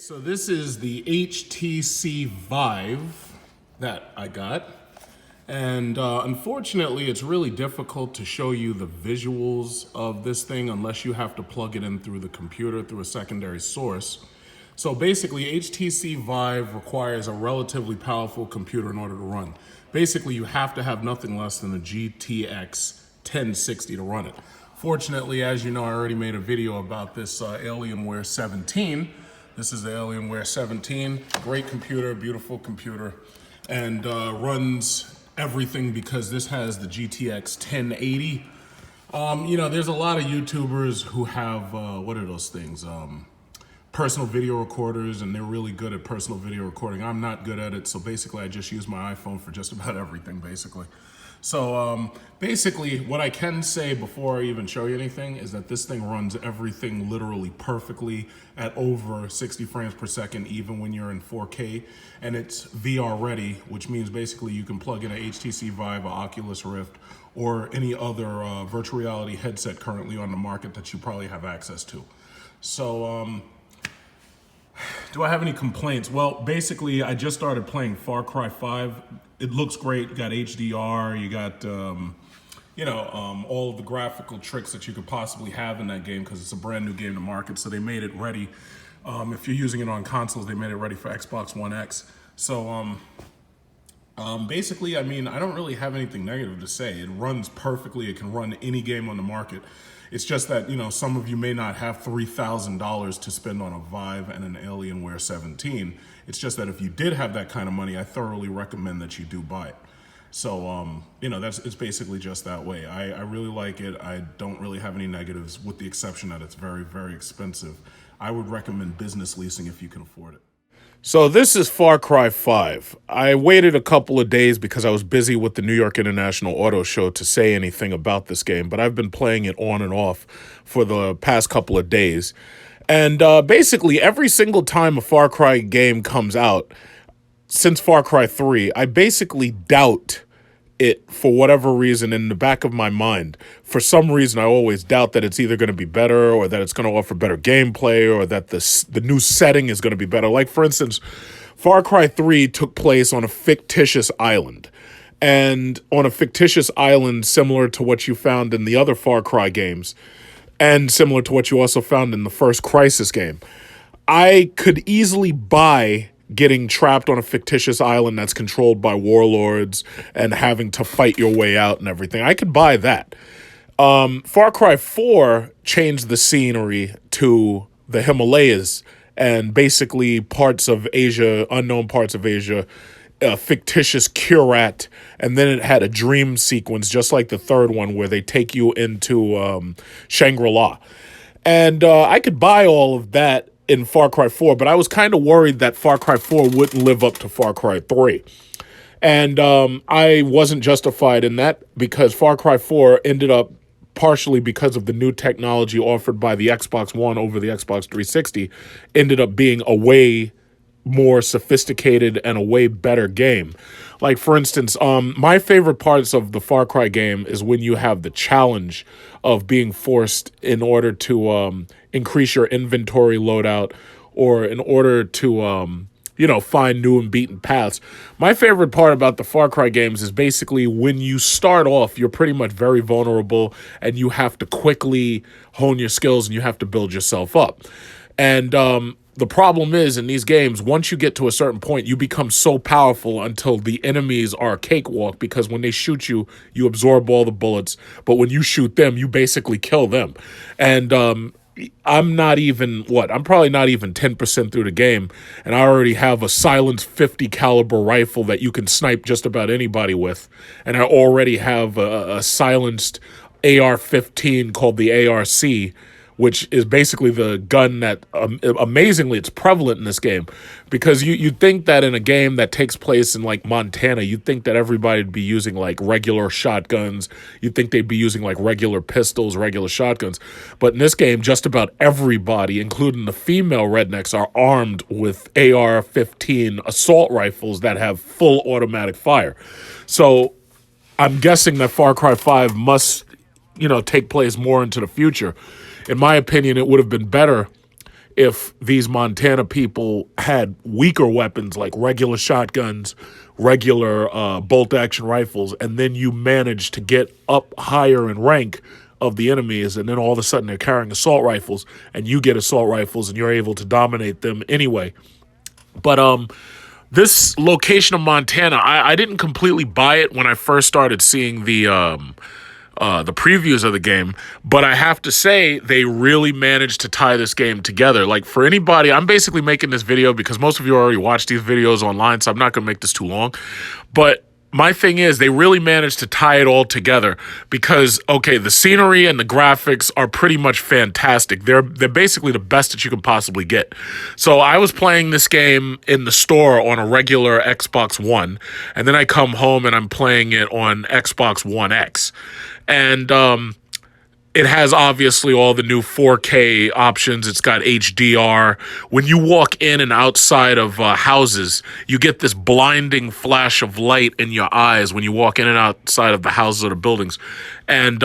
So this is the HTC Vive that I got. And unfortunately, it's really difficult to show you the visuals of this thing unless you have to plug it in through the computer through a secondary source. So basically, HTC Vive requires a relatively powerful computer in order to run. Basically, you have to have nothing less than a GTX 1060 to run it. Fortunately, as you know, I already made a video about this Alienware 17. This is the Alienware 17. Great computer, beautiful computer, and runs everything because this has the GTX 1080. You know, there's a lot of YouTubers who have, what are those things? Personal video recorders, and they're really good at personal video recording. I'm not good at it, so basically I just use my iPhone for just about everything, basically. So basically what I can say before I even show you anything is that this thing runs everything literally perfectly at over 60 frames per second, even when you're in 4K, and it's VR ready, which means basically you can plug in a HTC Vive, a Oculus Rift, or any other virtual reality headset currently on the market that you probably have access to. So do I have any complaints? Well, basically, I just started playing Far Cry 5. It looks great. You got HDR, you got, all of the graphical tricks that you could possibly have in that game because it's a brand new game to market, so they made it ready. If you're using it on consoles, they made it ready for Xbox One X. So basically, I mean, I don't really have anything negative to say. It runs perfectly. It can run any game on the market. It's just that, you know, some of you may not have $3,000 to spend on a Vive and an Alienware 17. It's just that if you did have that kind of money, I thoroughly recommend that you do buy it. So, it's basically just that way. I really like it. I don't really have any negatives, with the exception that it's very, very expensive. I would recommend business leasing if you can afford it. So this is Far Cry 5. I waited a couple of days because I was busy with the New York International Auto Show to say anything about this game, but I've been playing it on and off for the past couple of days. And basically, every single time a Far Cry game comes out, since Far Cry 3, I basically doubt it for whatever reason in the back of my mind. For some reason, I always doubt that it's either going to be better or that it's going to offer better gameplay or that the new setting is going to be better. Like, for instance, Far Cry 3 took place on a fictitious island. And on a fictitious island similar to what you found in the other Far Cry games and similar to what you also found in the first Crysis game. I could easily buy getting trapped on a fictitious island that's controlled by warlords and having to fight your way out and everything. I could buy that. Far Cry 4 changed the scenery to the Himalayas and basically parts of Asia, unknown parts of Asia, a fictitious Kyrat, and then it had a dream sequence just like the third one where they take you into Shangri-La. And I could buy all of that in Far Cry 4, but I was kind of worried that Far Cry 4 wouldn't live up to Far Cry 3. And I wasn't justified in that because Far Cry 4 ended up, partially because of the new technology offered by the Xbox One over the Xbox 360, ended up being a way more sophisticated and a way better game. Like, for instance, my favorite parts of the Far Cry game is when you have the challenge of being forced in order to increase your inventory loadout or in order to, find new and beaten paths. My favorite part about the Far Cry games is basically when you start off, you're pretty much very vulnerable and you have to quickly hone your skills and you have to build yourself up. And the problem is in these games, once you get to a certain point, you become so powerful until the enemies are a cakewalk because when they shoot you, you absorb all the bullets. But when you shoot them, you basically kill them. And I'm probably not even 10% through the game. And I already have a silenced 50 caliber rifle that you can snipe just about anybody with. And I already have a silenced AR-15 called the ARC, which is basically the gun that, amazingly, it's prevalent in this game. Because you'd think that in a game that takes place in, like, Montana, you'd think that everybody would be using, like, regular shotguns. You'd think they'd be using, like, regular pistols, regular shotguns. But in this game, just about everybody, including the female rednecks, are armed with AR-15 assault rifles that have full automatic fire. So I'm guessing that Far Cry 5 must, take place more into the future. In my opinion, it would have been better if these Montana people had weaker weapons like regular shotguns, regular bolt-action rifles, and then you manage to get up higher in rank of the enemies, and then all of a sudden they're carrying assault rifles, and you get assault rifles, and you're able to dominate them anyway. But this location of Montana, I didn't completely buy it when I first started seeing the previews of the game, but I have to say they really managed to tie this game together. Like, for anybody, I'm basically making this video because most of you already watched these videos online, so I'm not going to make this too long. But my thing is, they really managed to tie it all together because, okay, the scenery and the graphics are pretty much fantastic. They're basically the best that you can possibly get. So I was playing this game in the store on a regular Xbox One, and then I come home and I'm playing it on Xbox One X. And it has obviously all the new 4K options. It's got HDR. When you walk in and outside of houses, you get this blinding flash of light in your eyes when you walk in and outside of the houses or the buildings. And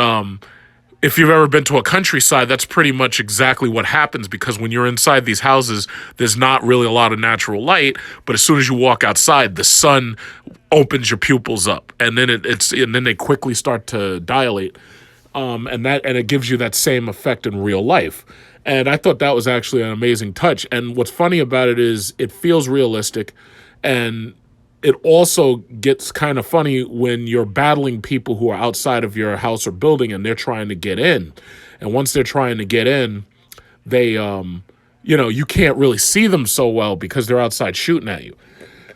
if you've ever been to a countryside, that's pretty much exactly what happens, because when you're inside these houses, there's not really a lot of natural light. But as soon as you walk outside, the sun opens your pupils up, and then then they quickly start to dilate. And it gives you that same effect in real life. And I thought that was actually an amazing touch. And what's funny about it is it feels realistic, and it also gets kind of funny when you're battling people who are outside of your house or building and they're trying to get in. And once they're trying to get in, they, you can't really see them so well because they're outside shooting at you.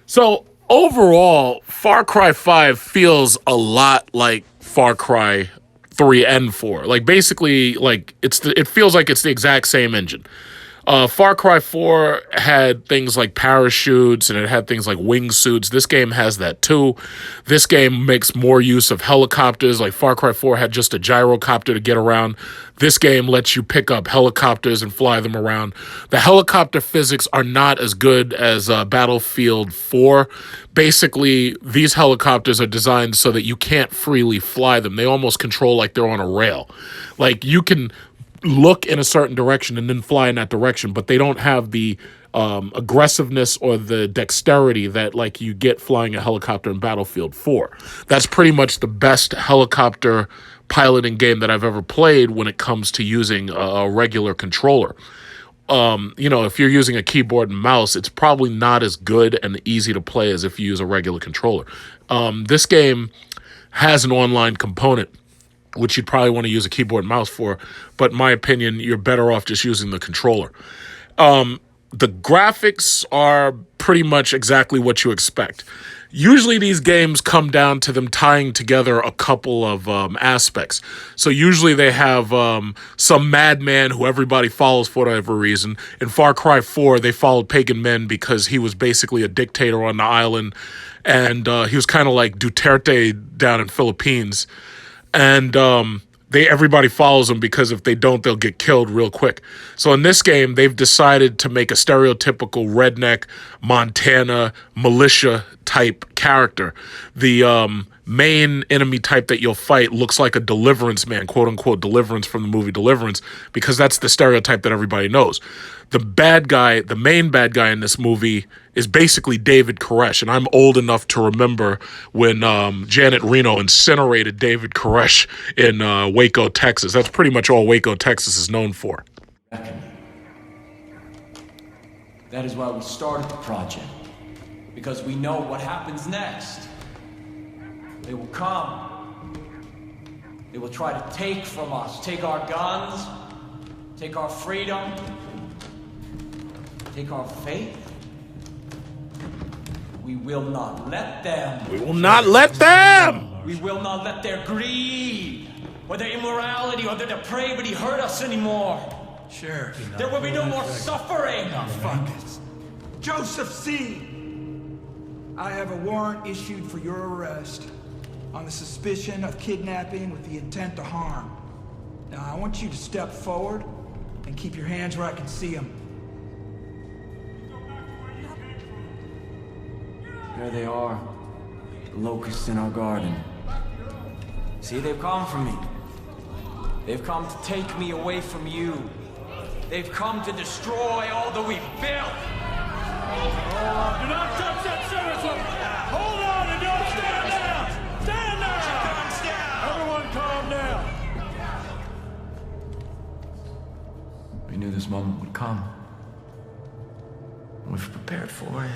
So overall, Far Cry 5 feels a lot like Far Cry 3 and 4. Like, basically, like, it feels like it's the exact same engine. Far Cry 4 had things like parachutes, and it had things like wingsuits. This game has that too. This game makes more use of helicopters. Like, Far Cry 4 had just a gyrocopter to get around. This game lets you pick up helicopters and fly them around. The helicopter physics are not as good as Battlefield 4. Basically, these helicopters are designed so that you can't freely fly them. They almost control like they're on a rail. Like, you can look in a certain direction and then fly in that direction, but they don't have the aggressiveness or the dexterity that, like, you get flying a helicopter in Battlefield 4. That's pretty much the best helicopter piloting game that I've ever played when it comes to using a regular controller. If you're using a keyboard and mouse, it's probably not as good and easy to play as if you use a regular controller. This game has an online component, which you'd probably want to use a keyboard and mouse for, but in my opinion, you're better off just using the controller. The graphics are pretty much exactly what you expect. Usually these games come down to them tying together a couple of aspects. So usually they have some madman who everybody follows for whatever reason. In Far Cry 4, they followed Pagan Min because he was basically a dictator on the island, and he was kind of like Duterte down in Philippines. And everybody follows them because if they don't, they'll get killed real quick. So in this game, they've decided to make a stereotypical redneck Montana militia type character. The main enemy type that you'll fight looks like a Deliverance man, quote unquote Deliverance from the movie Deliverance, because that's the stereotype that everybody knows. The main bad guy in this movie is basically David Koresh, and I'm old enough to remember when Janet Reno incinerated David Koresh in Waco, Texas. That's pretty much all Waco, Texas is known for. That is why we started the project, because we know what happens next. They will come. They will try to take from us, take our guns, take our freedom, take our faith. We will not let them. We will not let them. We will not let their greed, or their immorality, or their depravity hurt us anymore. Sheriff, there will be no more suffering. Fuck it. Joseph C. I have a warrant issued for your arrest on the suspicion of kidnapping with the intent to harm. Now, I want you to step forward and keep your hands where I can see them. There they are, the locusts in our garden. See, they've come for me. They've come to take me away from you. They've come to destroy all that we've built. Do not touch that citizen! Hold on and don't stand down! Stand down! Everyone calm down! We knew this moment would come. We've prepared for it.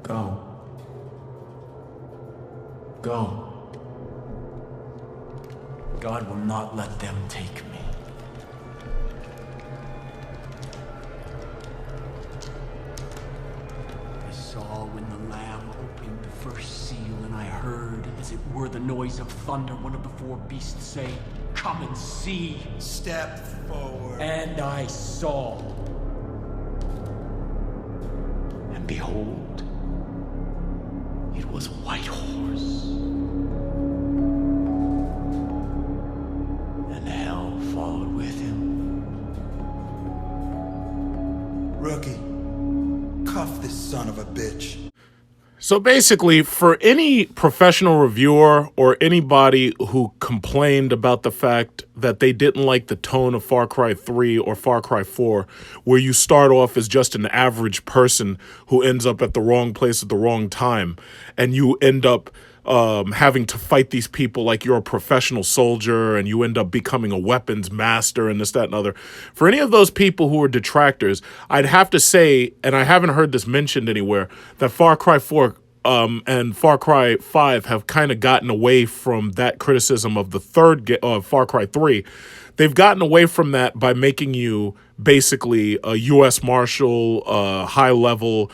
Go. Go. God will not let them take me. I saw when the Lamb opened the first seal, and I heard, as it were the noise of thunder, one of the four beasts say, "Come and see." Step forward. And I saw. And behold, it was a white horse. And hell followed with him. Rookie, cuff this son of a bitch. So basically, for any professional reviewer or anybody who complained about the fact that they didn't like the tone of Far Cry 3 or Far Cry 4, where you start off as just an average person who ends up at the wrong place at the wrong time, and you end up having to fight these people like you're a professional soldier, and you end up becoming a weapons master and this, that, and other. For any of those people who are detractors, I'd have to say, and I haven't heard this mentioned anywhere, that Far Cry 4 and Far Cry 5 have kind of gotten away from that criticism of the third Far Cry 3. They've gotten away from that by making you basically a U.S. Marshal, high level,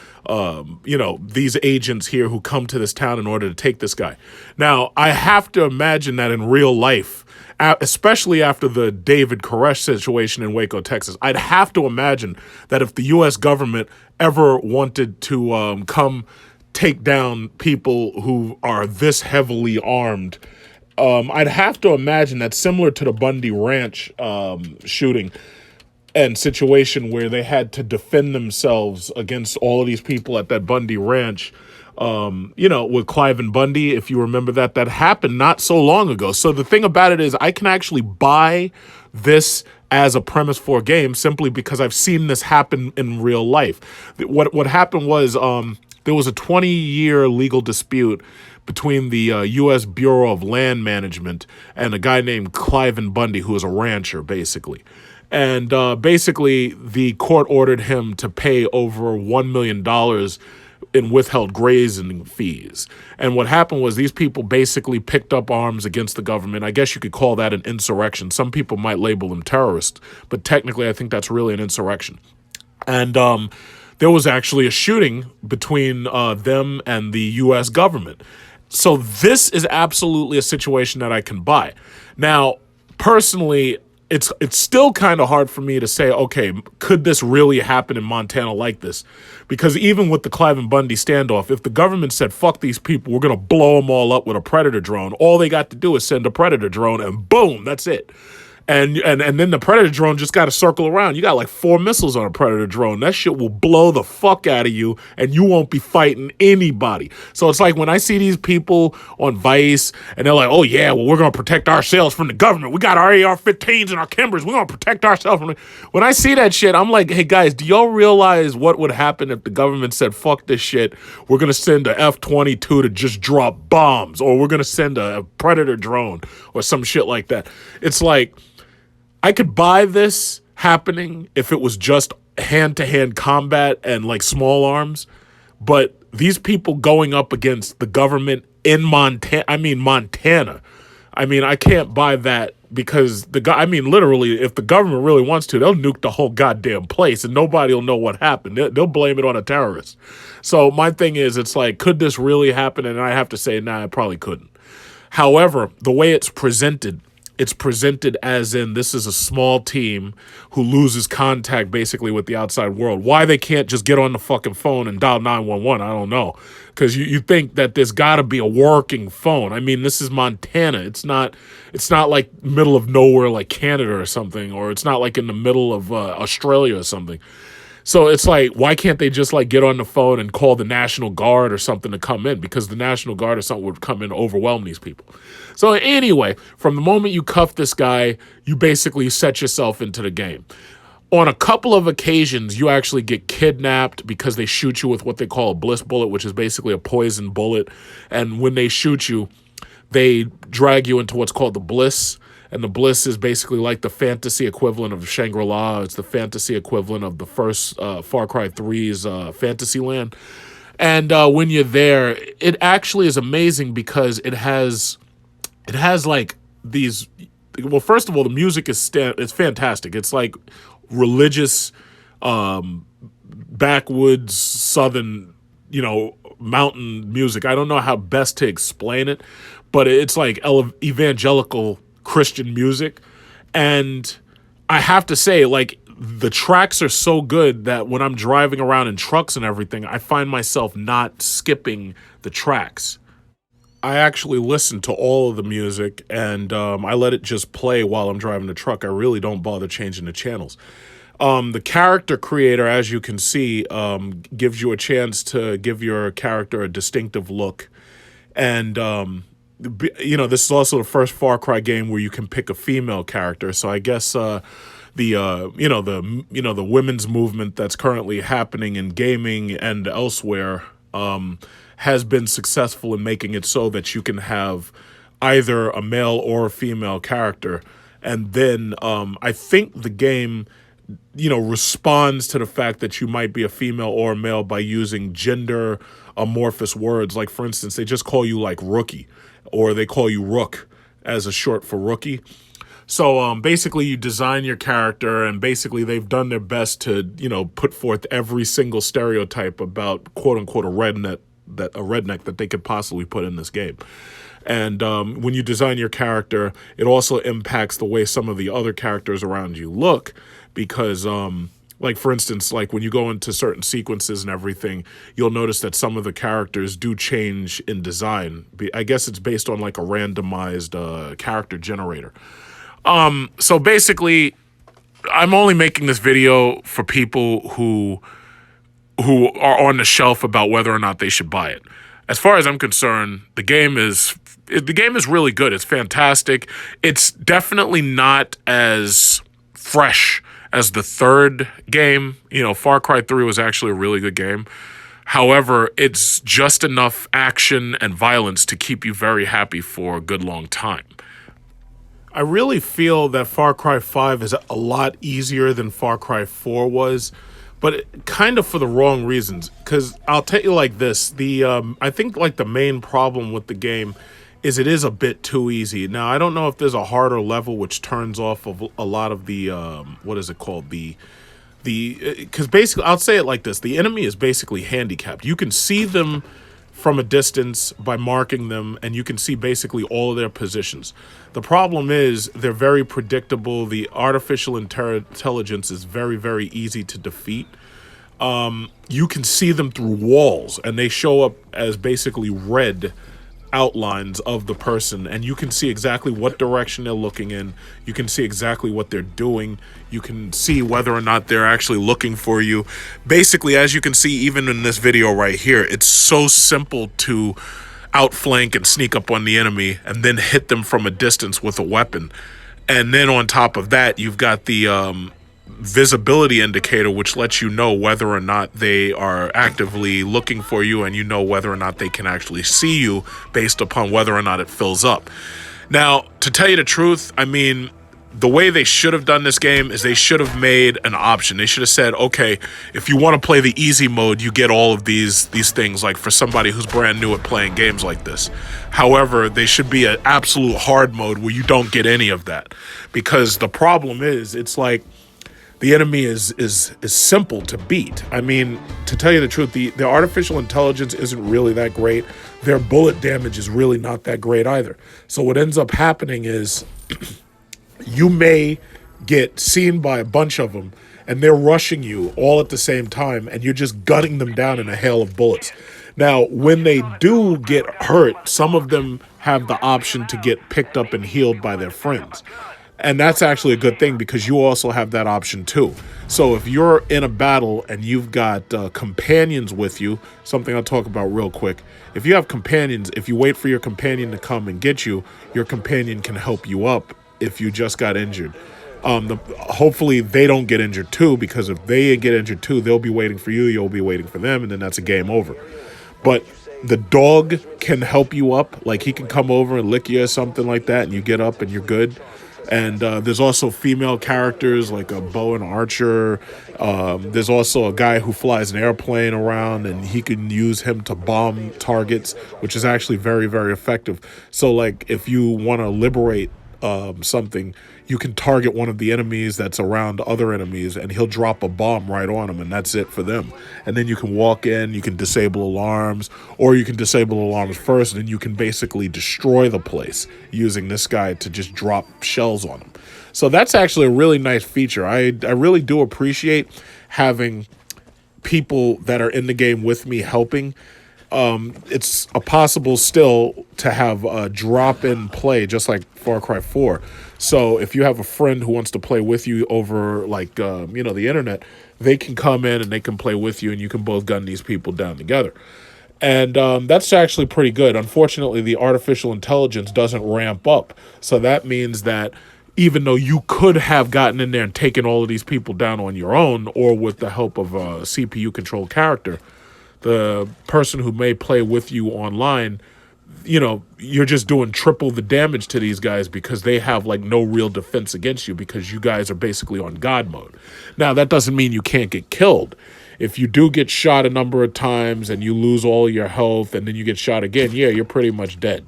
these agents here who come to this town in order to take this guy. Now, I have to imagine that in real life, especially after the David Koresh situation in Waco, Texas, I'd have to imagine that if the U.S. government ever wanted to come take down people who are this heavily armed, I'd have to imagine that similar to the Bundy Ranch shooting and situation where they had to defend themselves against all of these people at that Bundy Ranch, with Clive and Bundy, if you remember that happened not so long ago. So the thing about it is I can actually buy this as a premise for a game simply because I've seen this happen in real life. What happened was there was a 20-year legal dispute between the U.S. Bureau of Land Management and a guy named Clive and Bundy, who was a rancher, basically. And basically, the court ordered him to pay over $1 million in withheld grazing fees. And what happened was these people basically picked up arms against the government. I guess you could call that an insurrection. Some people might label them terrorists, but technically I think that's really an insurrection. And there was actually a shooting between them and the U.S. government. So this is absolutely a situation that I can buy. Now, personally, it's still kind of hard for me to say, okay, could this really happen in Montana like this? Because even with the Clive and Bundy standoff, if the government said, fuck these people, we're going to blow them all up with a Predator drone, all they got to do is send a Predator drone and boom, that's it. And then the Predator drone just got to circle around. You got like 4 missiles on a Predator drone. That shit will blow the fuck out of you, and you won't be fighting anybody. So it's like when I see these people on Vice, and they're like, oh yeah, well, we're going to protect ourselves from the government. We got our AR-15s and our Kimbers. We're going to protect ourselves from When I see that shit, I'm like, hey guys, do y'all realize what would happen if the government said, fuck this shit, we're going to send a F-22 to just drop bombs, or we're going to send a Predator drone, or some shit like that. It's like, I could buy this happening if it was just hand-to-hand combat and like small arms, but these people going up against the government in Montana, I can't buy that because literally, if the government really wants to, they'll nuke the whole goddamn place and nobody will know what happened. They'll blame it on a terrorist. So my thing is, it's like, could this really happen? And I have to say, nah, it probably couldn't. However, the way it's presented as in this is a small team who loses contact basically with the outside world. Why they can't just get on the fucking phone and dial 911, I don't know. Because you think that there's got to be a working phone. I mean, this is Montana. It's not like middle of nowhere like Canada or something, or it's not like in the middle of Australia or something. So it's like, why can't they just like get on the phone and call the National Guard or something to come in? Because the National Guard or something would come in and overwhelm these people. So anyway, from the moment you cuff this guy, you basically set yourself into the game. On a couple of occasions, you actually get kidnapped because they shoot you with what they call a Bliss bullet, which is basically a poison bullet. And when they shoot you, they drag you into what's called the Bliss. And the Bliss is basically like the fantasy equivalent of Shangri-La. It's the fantasy equivalent of the first Far Cry 3's Fantasyland. And when you're there, it actually is amazing because it has like these. Well, first of all, the music is it's fantastic. It's like religious, backwoods, southern, mountain music. I don't know how best to explain it, but it's like evangelical Christian music. And I have to say, like, the tracks are so good that when I'm driving around in trucks and everything, I find myself not skipping the tracks. I actually listen to all of the music, and I let it just play while I'm driving the truck. I really don't bother changing the channels. The character creator, as you can see, gives you a chance to give your character a distinctive look. And this is also the first Far Cry game where you can pick a female character. So I guess the women's movement that's currently happening in gaming and elsewhere has been successful in making it so that you can have either a male or a female character. And then I think the game responds to the fact that you might be a female or a male by using gender amorphous words. Like, for instance, they just call you like rookie, or they call you Rook as a short for rookie. So basically you design your character, and basically they've done their best to, put forth every single stereotype about quote unquote a redneck that they could possibly put in this game. And when you design your character, it also impacts the way some of the other characters around you look, because like, for instance, like when you go into certain sequences and everything, you'll notice that some of the characters do change in design. I guess it's based on like a randomized character generator. So basically, I'm only making this video for people who are on the shelf about whether or not they should buy it. As far as I'm concerned, the game is really good. It's fantastic. It's definitely not as fresh as the third game. Far Cry 3 was actually a really good game. However, it's just enough action and violence to keep you very happy for a good long time. I really feel that Far Cry 5 is a lot easier than Far Cry 4 was, but kind of for the wrong reasons. Because I'll tell you like this, I think like the main problem with the game is it is a bit too easy. Now, I don't know if there's a harder level which turns off of a lot of the, what is it called? Because basically, I'll say it like this, the enemy is basically handicapped. You can see them from a distance by marking them, and you can see basically all of their positions. The problem is they're very predictable. The artificial intelligence is very, very easy to defeat. You can see them through walls, and they show up as basically red outlines of the person, and you can see exactly what direction they're looking in. You can see exactly what they're doing. You can see whether or not they're actually looking for you. Basically, as you can see, even in this video right here, it's so simple to outflank and sneak up on the enemy and then hit them from a distance with a weapon. And then on top of that, you've got the visibility indicator, which lets you know whether or not they are actively looking for you, and you know whether or not they can actually see you based upon whether or not it fills up. Now, to tell you the truth, I mean, the way they should have done this game is they should have made an option. They should have said, okay, if you want to play the easy mode, you get all of these things, like for somebody who's brand new at playing games like this. However, they should be an absolute hard mode where you don't get any of that, because the problem is, it's like, the enemy is simple to beat. I mean, to tell you the truth, the artificial intelligence isn't really that great. Their bullet damage is really not that great either. So what ends up happening is you may get seen by a bunch of them, and they're rushing you all at the same time, and you're just gunning them down in a hail of bullets. Now, when they do get hurt, some of them have the option to get picked up and healed by their friends. And that's actually a good thing because you also have that option too. So if you're in a battle and you've got companions with you, something I'll talk about real quick. If you have companions, if you wait for your companion to come and get you, your companion can help you up if you just got injured. Hopefully they don't get injured too, because if they get injured too, they'll be waiting for you, you'll be waiting for them, and then that's a game over. But the dog can help you up. Like, he can come over and lick you or something like that, and you get up and you're good. And there's also female characters like a bow and archer. There's also a guy who flies an airplane around, and he can use him to bomb targets, which is actually very, very effective. So, like, if you want to liberate something, you can target one of the enemies that's around other enemies, and he'll drop a bomb right on them, and that's it for them. And then you can walk in, you can disable alarms, or you can disable alarms first, and then you can basically destroy the place using this guy to just drop shells on them. So that's actually a really nice feature. I really do appreciate having people that are in the game with me helping. It's a possible still to have a drop-in play, just like Far Cry 4. So if you have a friend who wants to play with you over, like, the internet, they can come in and they can play with you, and you can both gun these people down together. And that's actually pretty good. Unfortunately, the artificial intelligence doesn't ramp up. So that means that even though you could have gotten in there and taken all of these people down on your own, or with the help of a CPU-controlled character, the person who may play with you online, you're just doing triple the damage to these guys because they have like no real defense against you, because you guys are basically on God mode. Now, that doesn't mean you can't get killed. If you do get shot a number of times and you lose all your health and then you get shot again, yeah, you're pretty much dead.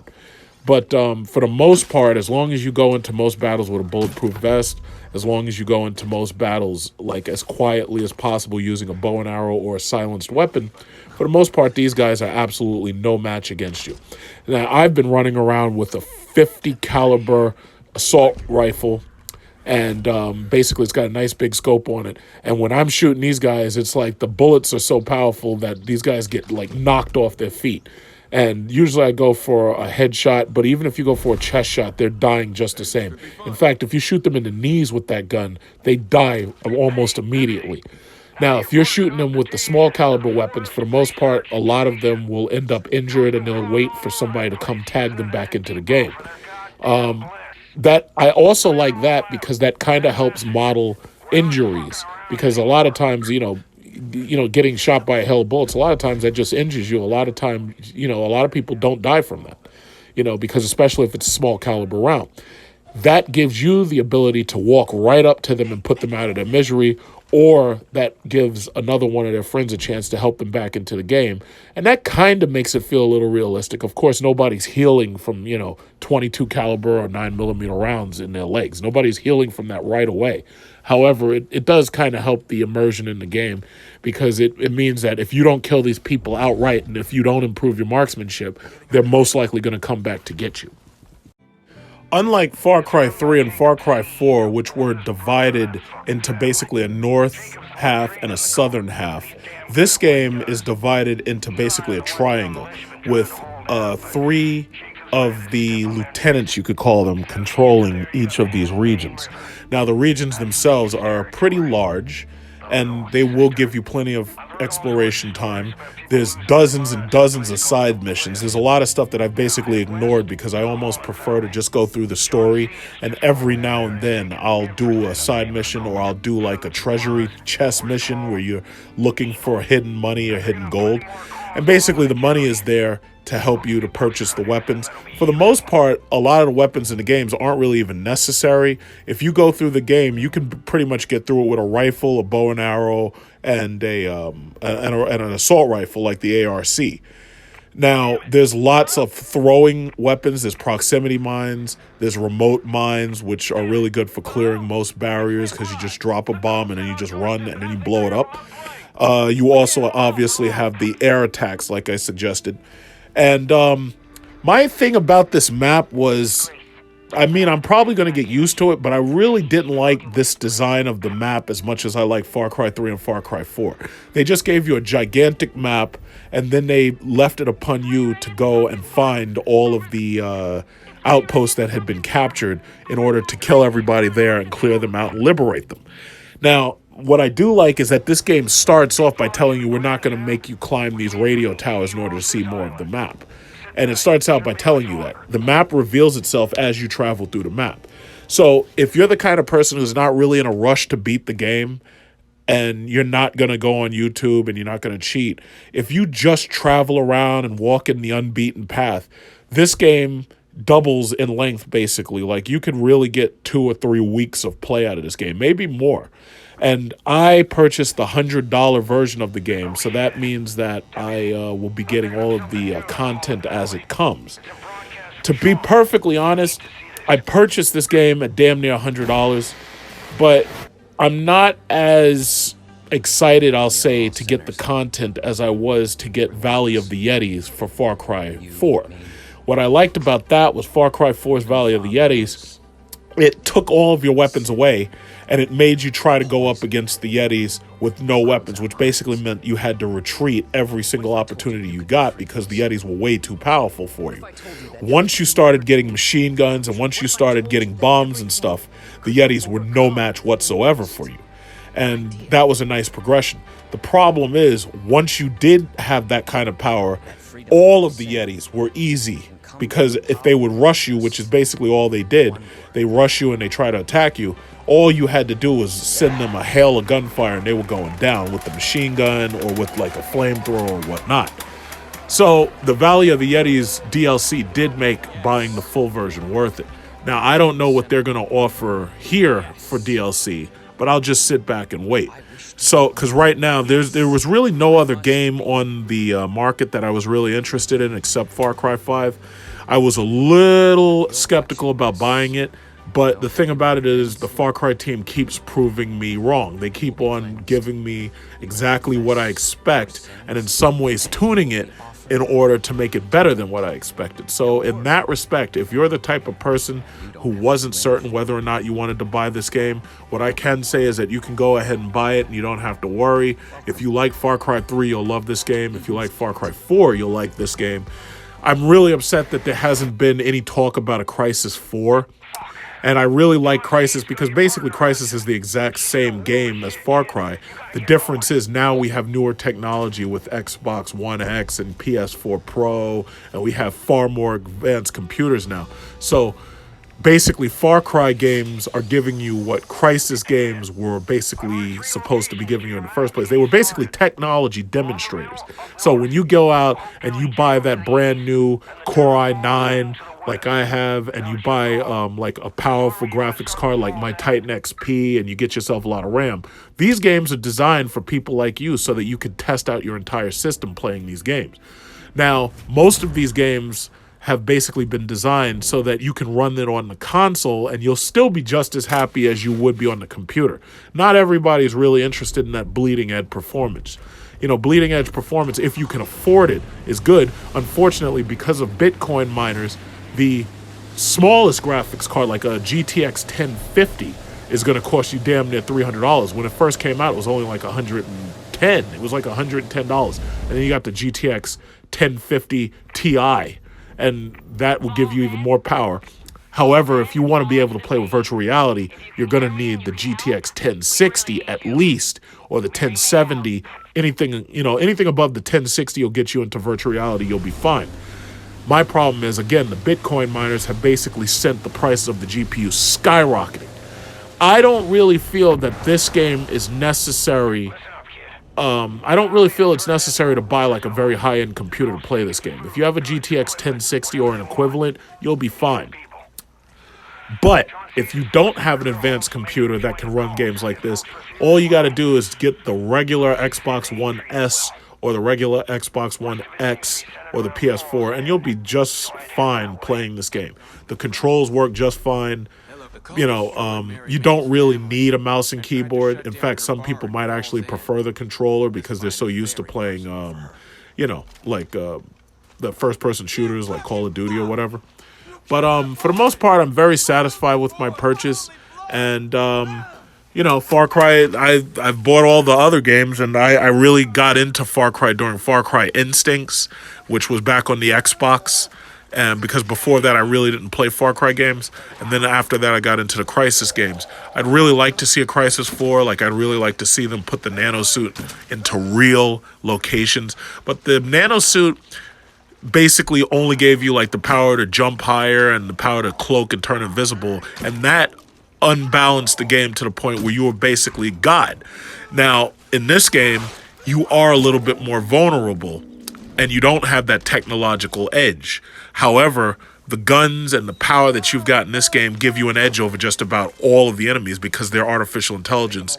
But for the most part, as long as you go into most battles with a bulletproof vest, as long as you go into most battles like as quietly as possible using a bow and arrow or a silenced weapon, for the most part, these guys are absolutely no match against you. Now, I've been running around with a 50 caliber assault rifle, and basically it's got a nice big scope on it. And when I'm shooting these guys, it's like the bullets are so powerful that these guys get like knocked off their feet. And usually I go for a headshot, but even if you go for a chest shot, they're dying just the same. In fact, if you shoot them in the knees with that gun, they die almost immediately. Now, if you're shooting them with the small caliber weapons, for the most part, a lot of them will end up injured, and they'll wait for somebody to come tag them back into the game. That I also like that because that kind of helps model injuries, because a lot of times, getting shot by a hell of bullets, a lot of times that just injures you. A lot of times, a lot of people don't die from that, because especially if it's a small caliber round. That gives you the ability to walk right up to them and put them out of their misery, or that gives another one of their friends a chance to help them back into the game. And that kind of makes it feel a little realistic. Of course, nobody's healing from, 22 caliber or 9mm rounds in their legs. Nobody's healing from that right away. However, it does kind of help the immersion in the game, because it means that if you don't kill these people outright, and if you don't improve your marksmanship, they're most likely going to come back to get you. Unlike Far Cry 3 and Far Cry 4, which were divided into basically a north half and a southern half, this game is divided into basically a triangle with 3 of the lieutenants, you could call them, controlling each of these regions. Now, the regions themselves are pretty large, and they will give you plenty of exploration time. There's dozens and dozens of side missions. There's a lot of stuff that I've basically ignored because I almost prefer to just go through the story, and every now and then I'll do a side mission, or I'll do like a treasury chest mission where you're looking for hidden money or hidden gold. And basically the money is there to help you to purchase the weapons. For the most part, a lot of the weapons in the games aren't really even necessary. If you go through the game, you can pretty much get through it with a rifle, a bow and arrow, and an assault rifle like the ARC. Now, there's lots of throwing weapons. There's proximity mines. There's remote mines, which are really good for clearing most barriers, because you just drop a bomb and then you just run and then you blow it up. You also obviously have the air attacks, like I suggested. And my thing about this map was I mean, I'm probably going to get used to it, but I really didn't like this design of the map as much as I like Far Cry 3 and Far Cry 4. They just gave you a gigantic map, and then they left it upon you to go and find all of the outposts that had been captured in order to kill everybody there and clear them out and liberate them. Now, what I do like is that this game starts off by telling you we're not going to make you climb these radio towers in order to see more of the map. And it starts out by telling you that. The map reveals itself as you travel through the map. So if you're the kind of person who's not really in a rush to beat the game, and you're not going to go on YouTube and you're not going to cheat, if you just travel around and walk in the unbeaten path, this game doubles in length, basically. Like, you could really get 2 or 3 weeks of play out of this game, maybe more. And I purchased the $100 version of the game, so that means that I will be getting all of the content as it comes. To be perfectly honest, I purchased this game at damn near $100, but I'm not as excited, I'll say, to get the content as I was to get Valley of the Yetis for Far Cry 4. What I liked about that was Far Cry 4's Valley of the Yetis, it took all of your weapons away, and it made you try to go up against the Yetis with no weapons, which basically meant you had to retreat every single opportunity you got because the Yetis were way too powerful for you. Once you started getting machine guns and once you started getting bombs and stuff, the Yetis were no match whatsoever for you. And that was a nice progression. The problem is, once you did have that kind of power, all of the Yetis were easy, because if they would rush you, which is basically all they did, they rush you and they try to attack you, all you had to do was send them a hail of gunfire and they were going down with the machine gun or with like a flamethrower or whatnot. So the Valley of the Yetis DLC did make buying the full version worth it. Now, I don't know what they're going to offer here for DLC, but I'll just sit back and wait. So, because right now, there was really no other game on the market that I was really interested in except Far Cry 5. I was a little skeptical about buying it, but the thing about it is the Far Cry team keeps proving me wrong. They keep on giving me exactly what I expect, and in some ways tuning it in order to make it better than what I expected. So in that respect, if you're the type of person who wasn't certain whether or not you wanted to buy this game, what I can say is that you can go ahead and buy it and you don't have to worry. If you like Far Cry 3, you'll love this game. If you like Far Cry 4, you'll like this game. I'm really upset that there hasn't been any talk about a Crysis 4. And I really like Crysis because basically Crysis is the exact same game as Far Cry. The difference is now we have newer technology with Xbox One X and PS4 Pro, and we have far more advanced computers now. So basically Far Cry games are giving you what Crysis games were basically supposed to be giving you in the first place. They were basically technology demonstrators. So when you go out and you buy that brand new Core i9 like I have, and you buy like a powerful graphics card like my Titan XP, and you get yourself a lot of RAM, these games are designed for people like you so that you can test out your entire system playing these games. Now, most of these games have basically been designed so that you can run it on the console and you'll still be just as happy as you would be on the computer. Not everybody's really interested in that bleeding edge performance. You know, bleeding edge performance, if you can afford it, is good. Unfortunately, because of Bitcoin miners, the smallest graphics card, like a GTX 1050, is going to cost you damn near $300. When it first came out, it was only like $110. It was like $110. And then you got the GTX 1050 Ti, and that will give you even more power. However, if you want to be able to play with virtual reality, you're going to need the GTX 1060 at least, or the 1070. Anything above the 1060 will get you into virtual reality. You'll be fine. My problem is, again, the Bitcoin miners have basically sent the price of the GPU skyrocketing. I don't really feel that this game is necessary. I don't really feel it's necessary to buy like a very high-end computer to play this game. If you have a GTX 1060 or an equivalent, you'll be fine. But if you don't have an advanced computer that can run games like this, all you got to do is get the regular Xbox One S or the regular Xbox One X or the PS4, and you'll be just fine playing this game. The controls work just fine. You don't really need a mouse and keyboard. In fact, some people might actually prefer the controller because they're so used to playing, the first-person shooters like Call of Duty or whatever. But for the most part, I'm very satisfied with my purchase. And Far Cry, I've bought all the other games, and I really got into Far Cry during Far Cry Instincts, which was back on the Xbox. And because before that, I really didn't play Far Cry games. And then after that, I got into the Crysis games. I'd really like to see a Crysis 4. Like, I'd really like to see them put the nanosuit into real locations. But the nanosuit basically only gave you like the power to jump higher and the power to cloak and turn invisible. And that unbalanced the game to the point where you were basically God. Now, in this game, you are a little bit more vulnerable and you don't have that technological edge. However, the guns and the power that you've got in this game give you an edge over just about all of the enemies because their artificial intelligence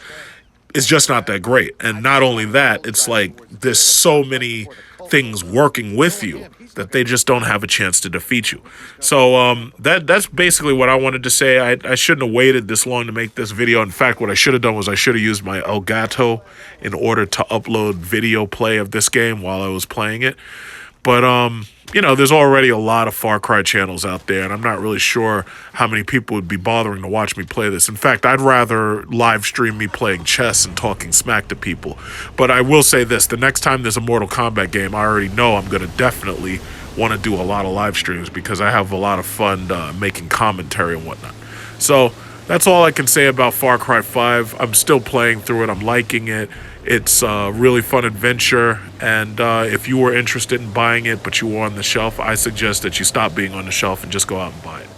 is just not that great. And not only that, it's like there's so many things working with you that they just don't have a chance to defeat you. So that's basically what I wanted to say. I shouldn't have waited this long to make this video. In fact, what I should have done was I should have used my Elgato in order to upload video play of this game while I was playing it. But there's already a lot of Far Cry channels out there, and I'm not really sure how many people would be bothering to watch me play this. In fact, I'd rather live stream me playing chess and talking smack to people. But I will say this, the next time there's a Mortal Kombat game, I already know I'm going to definitely want to do a lot of live streams because I have a lot of fun making commentary and whatnot. So that's all I can say about Far Cry 5. I'm still playing through it. I'm liking it. It's a really fun adventure, and if you were interested in buying it but you were on the shelf, I suggest that you stop being on the shelf and just go out and buy it.